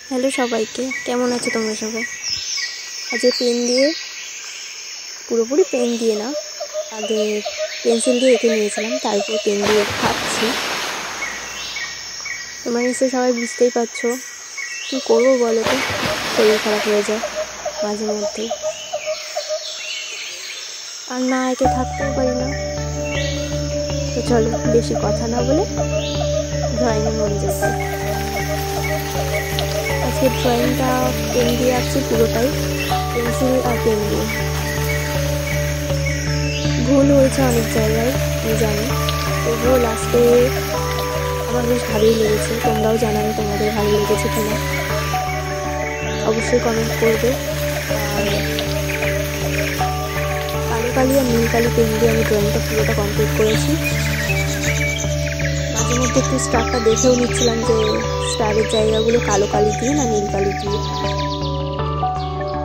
Hello সবাইকে, কেমন আছো তোমরা সবাই? আজকে পেন দিয়ে, পুরোপুরি পেন দিয়ে না, আগে পেন্সিল দিয়ে এঁকে নিয়েছিলাম, তারপর পেন দিয়ে খাচ্ছি। তোমরা নিশ্চয়ই সবাই বুঝতেই পারছো কী করবো বলো তো, শরীর খারাপ হয়ে যায় মাঝে মধ্যেই, আর না এঁকে থাকতেও পারি না। তো চলো বেশি কথা না বলে ড্রয়িংয়ে মনে যাচ্ছে। আজকে ড্রয়িংটা পেন দিয়ে আঁকছি, পুরোটাই পেন্সিল আর পেন দিয়ে। ভুল হয়েছে অনেক জায়গায় আমি জানি, তবুও লাস্টে আমার বেশ ভালোই লেগেছে। তোমরাও জানাবে তোমাদের ভালো লেগেছে কিনা, অবশ্যই কমেন্ট করবে। আর কালো কালি আর নীল কালি পেন দিয়ে আমি ড্রয়িংটা পুরোটা কমপ্লিট করেছি। মাঝে মধ্যে একটু স্টারটা দেখেও নিচ্ছিলাম যে স্টারের জায়গাগুলো কালো কালি দিয়ে না নীল কালি দিয়ে,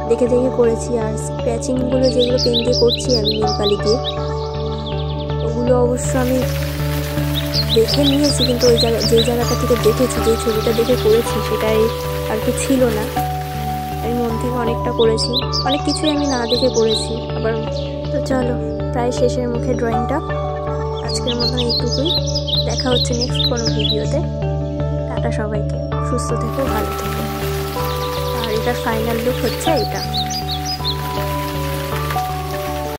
দেখে দেখে করেছি। আর স্ক্র্যাচিংগুলো যেগুলো পেন দিয়ে করছি আমি নীল কালি দিয়ে, ওগুলো অবশ্য আমি দেখে নিয়েছি, কিন্তু ওই যেই জায়গাটা থেকে দেখেছি, যেই ছবিটা দেখে করেছি সেটাই আর কি ছিল না। আমি মন থেকে অনেকটা করেছি, অনেক কিছুই আমি না দেখে করেছি আবার। তো চলো, প্রায় শেষের মুখে ড্রয়িংটা। আজকের মতন এইটুকুই, দেখা হচ্ছে নেক্সট কোনো ভিডিওতে। টাটা সবাইকে, সুস্থ থেকো, ভালো থেকো। আর এটার ফাইনাল লুক হচ্ছে এটা।